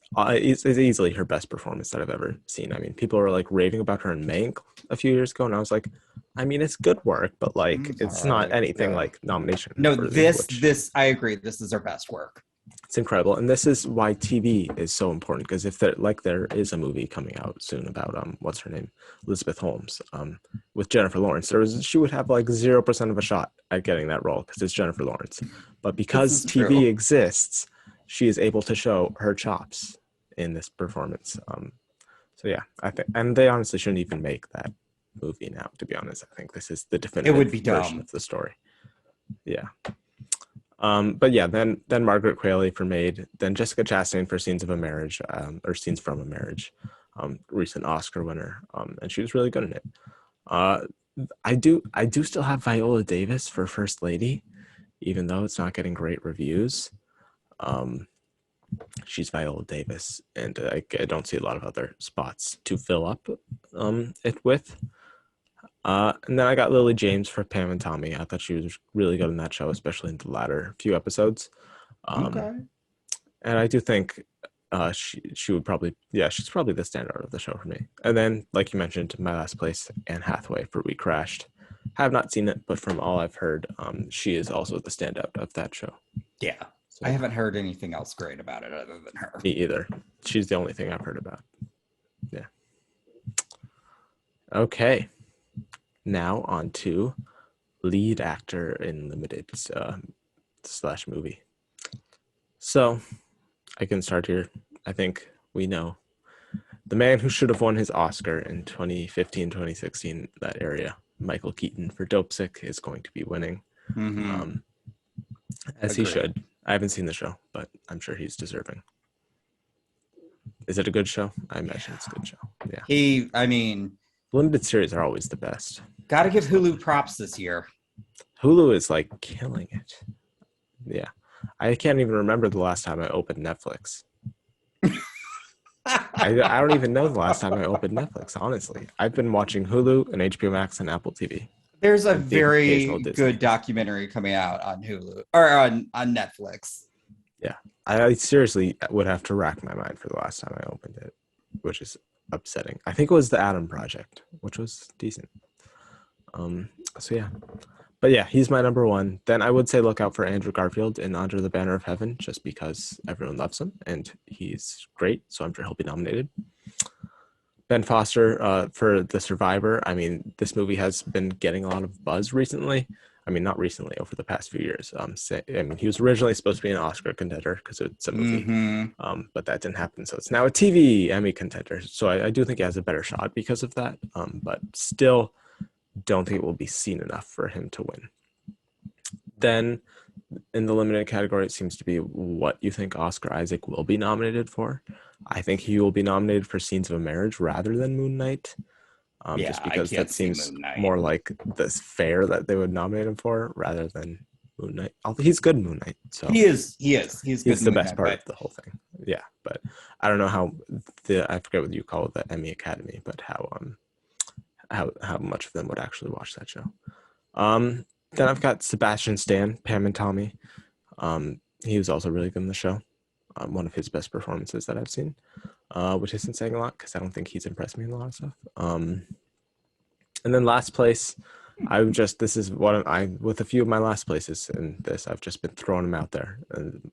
easily her best performance that I've ever seen. I mean, people are like raving about her in Mank a few years ago, and I was like, I mean, it's good work, but like, It's it's all not right, anything yeah. like nomination No, worthy, which this I agree. This is their best work. it's incredible. And this is why TV is so important, because if there is a movie coming out soon about what's her name, Elizabeth Holmes, with Jennifer Lawrence, she would have like 0% of a shot at getting that role because it's Jennifer Lawrence. But This because is TV true. exists, she is able to show her chops in this performance. So yeah, I think, and they honestly shouldn't even make that movie now. To be honest, I think this is the It definitive would be version dumb. of the story. Yeah. But yeah, then Margaret Qualley for Maid, then Jessica Chastain for Scenes of a Marriage, or Scenes from a Marriage, recent Oscar winner, and she was really good in it. I do still have Viola Davis for First Lady, even though it's not getting great reviews. She's Viola Davis, and I don't see a lot of other spots to fill up it with. And then I got Lily James for Pam and Tommy. I thought she was really good in that show, especially in the latter few episodes. Okay. And I do think she would probably, yeah, she's probably the standout of the show for me. And then, like you mentioned, my last place, Anne Hathaway for We Crashed. Have not seen it, but from all I've heard, she is also the standout of that show. Yeah. So, I haven't heard anything else great about it other than her. me either. She's the only thing I've heard about. Yeah. Okay. Now on to lead actor in limited slash movie. So I can start here. I think we know the man who should have won his Oscar in 2015, 2016, that area, Michael Keaton for Dopesick, is going to be winning, as he should. I haven't seen the show, but I'm sure he's deserving. Is it a good show? I imagine it's a good show. Yeah. I mean, Limited series are always the best. gotta give Hulu props this year. Hulu is like killing it. Yeah. I can't even remember the last time I opened Netflix. I don't even know the last time I opened Netflix, honestly. I've been watching Hulu and HBO Max and Apple TV. There's a And the occasional very Disney. good documentary coming out on Hulu or on Netflix. Yeah. I seriously would have to rack my mind for the last time I opened it, which is upsetting. I think it was The Atom Project, which was decent. So yeah. But yeah, he's my number one. Then I would say look out for Andrew Garfield in Under the Banner of Heaven, just because everyone loves him and he's great. So I'm sure he'll be nominated. Ben Foster for The Survivor. I mean, this movie has been getting a lot of buzz recently. I mean, not recently, over the past few years. I mean, he was originally supposed to be an Oscar contender because it's a movie, but that didn't happen. So it's now a TV Emmy contender. So I do think he has a better shot because of that, but still don't think it will be seen enough for him to win. Then in the limited category, it seems to be what you think Oscar Isaac will be nominated for. I think he will be nominated for Scenes of a Marriage rather than Moon Knight. Just because that seems more like this fair that they would nominate him for rather than Moon Knight. Although he's good in Moon Knight. So He's good the best part of the whole thing. Yeah, but I don't know how I forget what you call it, the Emmy Academy, but how much of them would actually watch that show. Then I've got Sebastian Stan, Pam and Tommy. He was also really good in the show. One of his best performances that I've seen, which isn't saying a lot because I don't think he's impressed me in a lot of stuff. And then last place, this is with a few of my last places in this, I've just been throwing them out there. And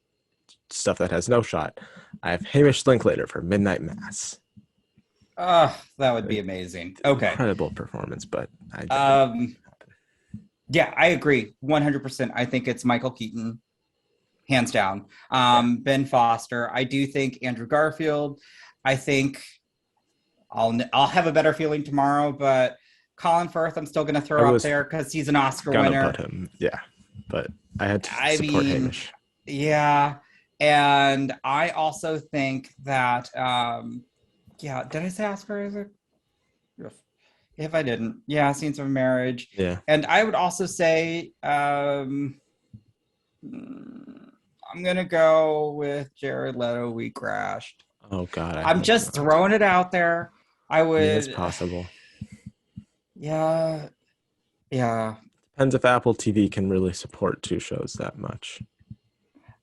stuff that has no shot. I have Hamish Linklater for Midnight Mass. That would be amazing. Okay. Incredible performance, but yeah, I agree 100%. I think it's Michael Keaton, hands down. Ben Foster. I do think Andrew Garfield. I think I'll have a better feeling tomorrow, but Colin Firth, I'm still going to throw up there because he's an Oscar winner. Put him, yeah, but I had to support Hamish. Yeah, and I also think that did I say Oscar Isaac? If I didn't, Scenes of Marriage. Yeah, and I would also say I'm gonna go with Jared Leto. We Crashed. Oh God, I'm just throwing it out there. I would. It's possible. Yeah. Depends if Apple TV can really support two shows that much.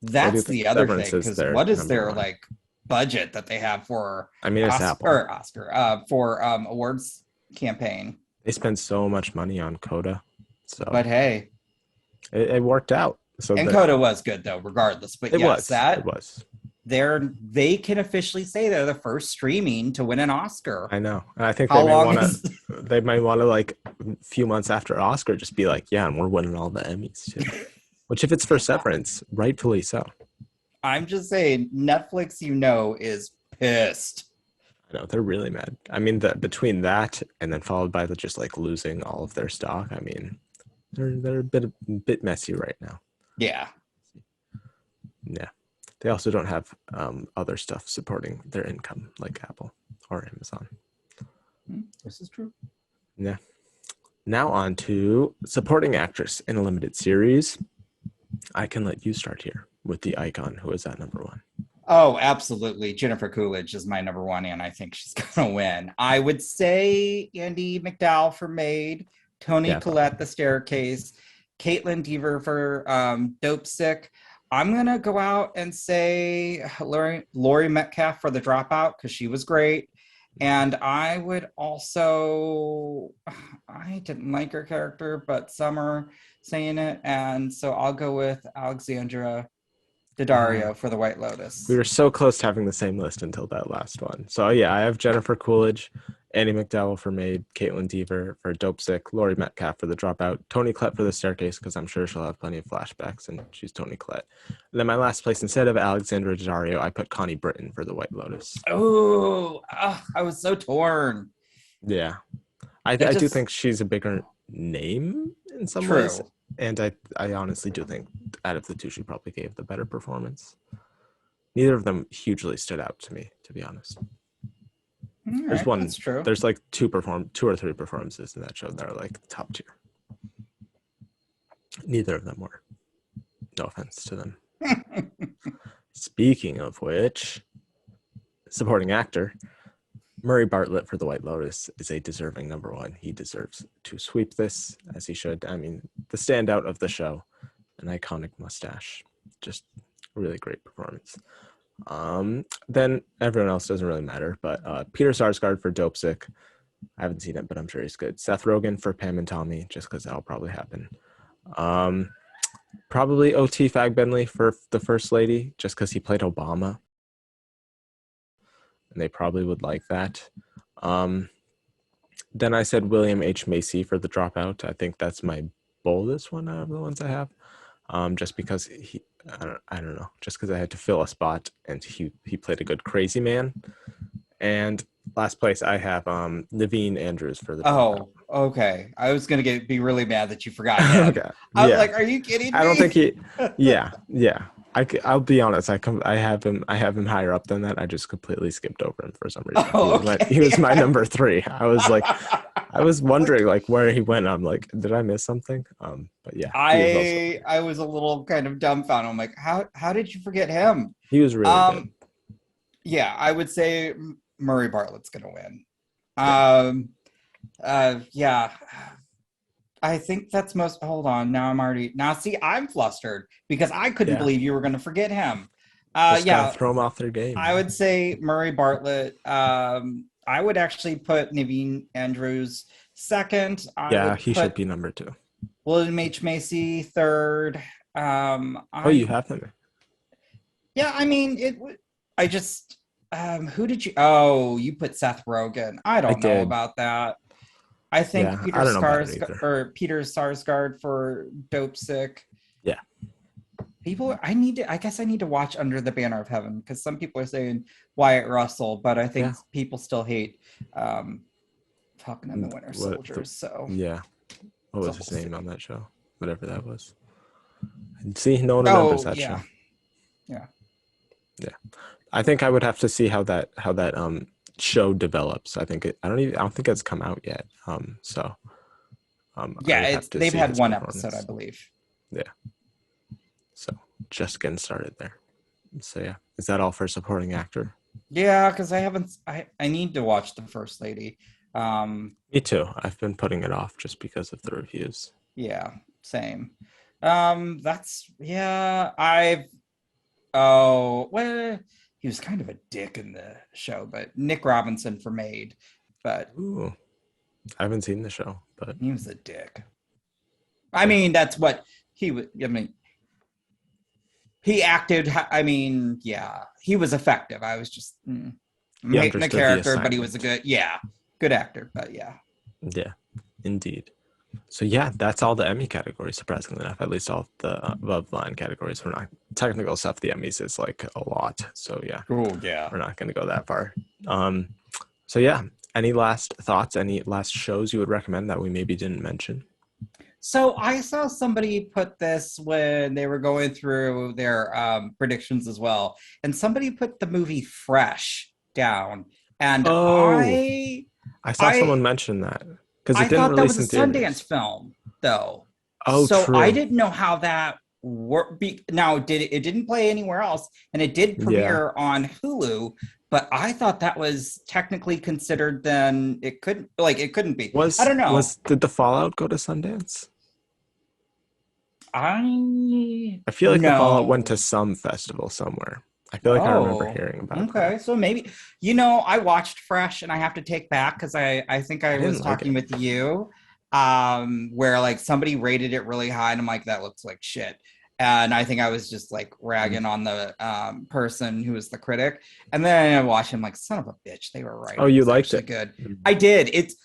That's the other thing. Because what is their like budget that they have for? I mean, it's Apple or Oscar for awards campaign. They spent so much money on Coda, so But hey, it worked out. So and that Coda was good though, regardless. But yes, it that was. they can officially say they're the first streaming to win an Oscar. I know, and I think How long is they might want to like a few months after Oscar just be like, yeah, and we're winning all the Emmys too. Which, if it's for Severance, rightfully so. I'm just saying, Netflix, is pissed. I know they're really mad. I mean, between that and then followed by the just like losing all of their stock. I mean, they're a bit messy right now. Yeah. Yeah, they also don't have other stuff supporting their income like Apple or Amazon. This is true. Yeah. Now on to supporting actress in a limited series. I can let you start here with the icon who is at number one. Oh, absolutely. Jennifer Coolidge is my number one, and I think she's going to win. I would say Andy McDowell for Maid, Tony Collette, The Staircase, Caitlin Dever for Dope Sick. I'm going to go out and say Laurie Metcalf for The Dropout because she was great. And I would also, I didn't like her character, but Summer saying it. And so I'll go with Alexandra Daddario for The White Lotus. We were so close to having the same list until that last one. So yeah, I have Jennifer Coolidge, Andy McDowell for Maid, Caitlin Dever for Dope Sick, Laurie Metcalf for The Dropout, Toni Collette for The Staircase, because I'm sure she'll have plenty of flashbacks, and she's Toni Collette. And then my last place, instead of Alexandra Daddario, I put Connie Britton for The White Lotus. Oh, I was so torn. Yeah. I do think she's a bigger name in some ways. And I honestly do think out of the two, she probably gave the better performance. Neither of them hugely stood out to me, to be honest. There's one. That's true. There's like two or three performances in that show that are like top tier. Neither of them were. No offense to them. Speaking of which, supporting actor Murray Bartlett for The White Lotus is a deserving number one. He deserves to sweep this, as he should. I mean, the standout of the show, an iconic mustache, just a really great performance. Then everyone else doesn't really matter, but Peter Sarsgaard for Dope Sick. I haven't seen it, but I'm sure he's good. Seth Rogen for Pam and Tommy, just because that'll probably happen. Probably O.T. Fagbenley for The First Lady, just because he played Obama. And they probably would like that. Then I said William H. Macy for The Dropout. I think that's my boldest one out of the ones I have. Just because I don't know, just because I had to fill a spot, and he played a good crazy man. And last place I have Naveen Andrews for The Dropout. Oh, okay. I was gonna be really mad that you forgot him. Okay. I was like, are you kidding me? I don't think he. Yeah. I'll be honest. I have him higher up than that. I just completely skipped over him for some reason. He was my number 3. I was wondering like where he went. I'm like, did I miss something? But yeah, I was a little kind of dumbfounded. I'm like, how did you forget him? He was really good. Yeah, I would say Murray Bartlett's gonna win. Yeah. I think that's most. Hold on. See, I'm flustered because I couldn't believe you were going to forget him. Throw him off their game. I would say Murray Bartlett. I would actually put Naveen Andrews second. He should be number 2. William H. Macy third. You have him. Yeah, I mean I just. Who did you? Oh, you put Seth Rogen. I don't know about that. I think Peter Sarsgaard for Dope Sick. Yeah. I guess I need to watch Under the Banner of Heaven because some people are saying Wyatt Russell, but I think people still hate Falcon and the Winter Soldier. What was his name on that show? Whatever that was. See, no one remembers that show. Yeah. I think I would have to see how that show develops. I don't think it's come out yet. They've had one episode, I believe. Yeah. So just getting started there. So yeah, is that all for supporting actor? Yeah, because I need to watch The First Lady. Me too. I've been putting it off just because of the reviews. Yeah, same. He was kind of a dick in the show, but Nick Robinson for Maid. But I haven't seen the show, but He was a dick. I mean, that's what he was. I mean, he acted. I mean, yeah, he was effective. I was just I'm he hating the understood the character, but he was a assignment. good actor. But yeah, Yeah, indeed. So yeah, that's all the Emmy categories. Surprisingly enough, at least all the above the line categories. We're not technical stuff. The Emmys is like a lot. So yeah, oh yeah. we're not going to go that far. So yeah, any last thoughts? Any last shows you would recommend that we maybe didn't mention? So I saw somebody put this when they were going through their predictions as well, and somebody put the movie Fresh down, and Oh, I saw someone I mention that because I it didn't thought that was release a in Sundance theaters. film, though. Oh, So I true. didn't know how that worked. Now, it didn't play anywhere else, and it did Yeah. premiere on Hulu. But I thought that was technically considered. Then it couldn't be. I don't know. Did the Fallout go to Sundance? I I feel like the Fallout went to no. some festival somewhere. I feel like I remember Oh, hearing about that. okay. So maybe I watched Fresh, and I have to take back because I think I I was didn't like talking it. with you, where like somebody rated it really high, and I'm like, that looks like shit. And I think I was just like Mm. ragging on the person who was the critic. And then I watched him like, son of a bitch, they were right. Oh, It you was liked actually it? good. Mm. I did. It's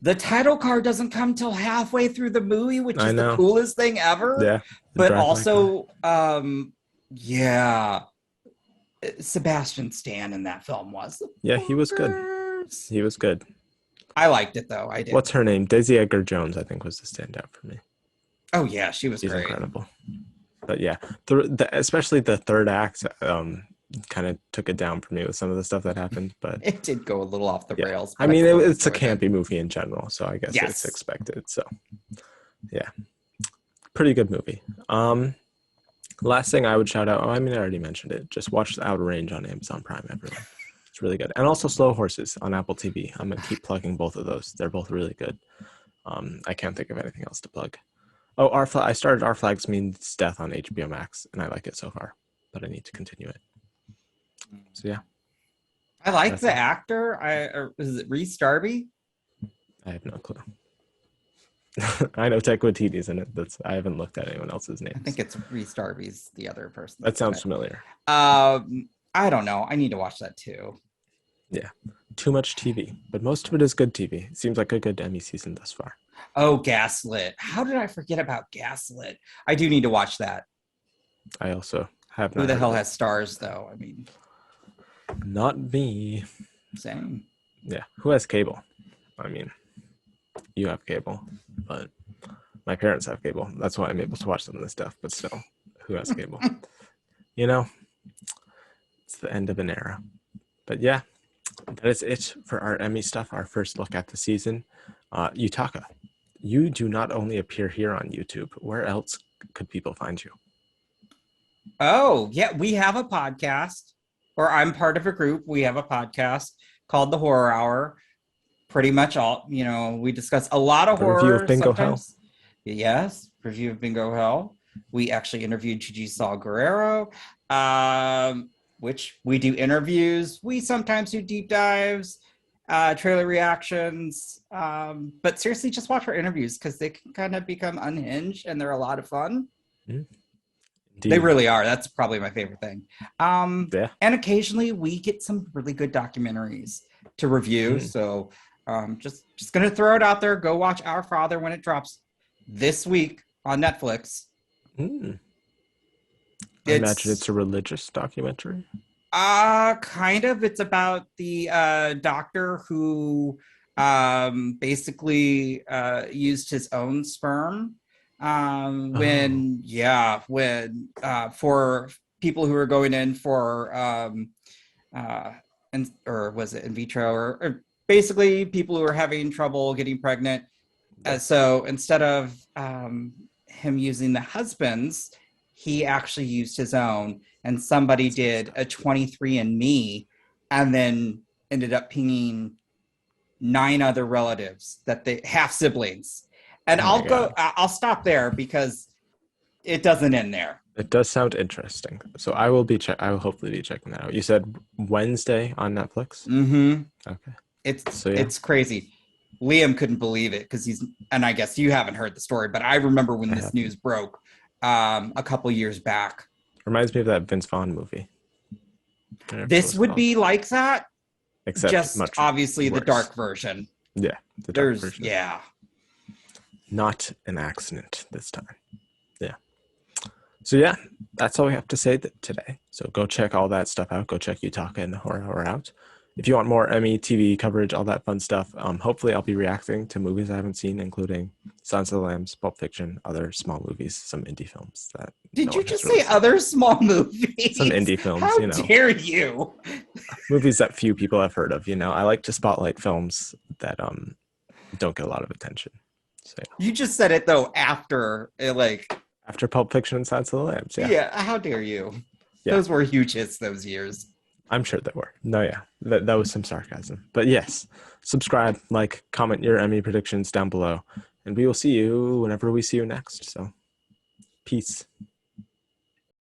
the title card doesn't come till halfway through the movie, which I is the know. coolest thing ever. Yeah, it But drives my car. also, yeah, Sebastian Stan in that film was Yeah, he was good. bonkers. He was good. I liked it though. I did. What's her name? Daisy Edgar Jones, I think, was the standout for me. Oh yeah, she was She's great. incredible. But yeah, especially the third act, kind of took it down for me with some of the stuff that happened. But It did go a little off the yeah, rails, I but I mean, still it's a enjoyed it. campy movie in general, so I guess it's Yes. expected. So yeah, pretty good movie. Last thing I would shout out. Oh, I mean, I already mentioned it. Just watch The Outer Range on Amazon Prime, everyone. It's really good, and also Slow Horses on Apple TV. I'm gonna keep plugging both of those. They're both really good. I can't think of anything else to plug. Oh, I started Our Flags Means Death on HBO Max, and I like it so far, but I need to continue it. So yeah, I like that's the it. actor. Is it Reese Darby? I have no clue. I know Tequitini's in it. I haven't looked at anyone else's I names. think it's Reese Darby's the other person. That That's in sounds it. familiar. I don't know. I need to watch that too. Yeah, too much TV, but most of it is good TV. It seems like a good Emmy season thus far. Oh, Gaslit. How did I forget about Gaslit? I do need to watch that. I also have Who not the heard hell of it. has stars though? I mean, Not me. same. Yeah, who has cable? I mean, you have cable, but my parents have cable. That's why I'm able to watch some of this stuff. But still, who has cable? You know, it's the end of an era. But yeah, that is it for our Emmy stuff. Our first look at the season. Yutaka, you do not only appear here on YouTube. Where else could people find you? Oh, yeah, we have a podcast, or I'm part of a group. We have a podcast called The Horror Hour. Pretty much all, we discuss a lot of The review of horror Bingo Hell. sometimes. Yes, review of Bingo Hell. We actually interviewed Gigi Saul Guerrero, which we do interviews. We sometimes do deep dives, trailer reactions. But seriously, just watch our interviews because they can kind of become unhinged and they're a lot of fun. Indeed. They really are. That's probably my favorite thing. Yeah. And occasionally we get some really good documentaries to review. So just gonna throw it out there. Go watch Our Father when it drops this week on Netflix. I imagine it's a religious documentary. Kind of. It's about the doctor who basically used his own sperm when for people who are going in for or was it in vitro or basically people who are having trouble getting pregnant. So instead of him using the husband's, he actually used his own, and somebody did a 23andMe and then ended up pinging 9 other relatives that they half siblings. And I'll stop there because it doesn't end there. It does sound interesting. So I will hopefully be checking that out. You said Wednesday on Netflix? Mm-hmm. Okay. It's crazy. Liam couldn't believe it because and I guess you haven't heard the story, but I remember when this news broke a couple years back. Reminds me of that Vince Vaughn movie. This would be like that, except just much obviously worse. the dark version. Yeah, the dark version. Yeah. Not an accident this time. Yeah. So yeah, that's all we have to say today. So go check all that stuff out. Go check Utaka and the Horror Hour out. If you want more Emmy TV coverage, all that fun stuff, hopefully I'll be reacting to movies I haven't seen, including Silence of the Lambs, Pulp Fiction, other small movies, some indie films. Did you just say other small movies? Some indie films, How dare you? Movies that few people have heard of. I like to spotlight films that don't get a lot of attention. So yeah. You just said it though after after Pulp Fiction and Silence of the Lambs. Yeah. How dare you? Yeah. Those were huge hits those years. I'm sure they were. No, yeah, that was some sarcasm. But yes, subscribe, like, comment your Emmy predictions down below, and we will see you whenever we see you next. So, peace.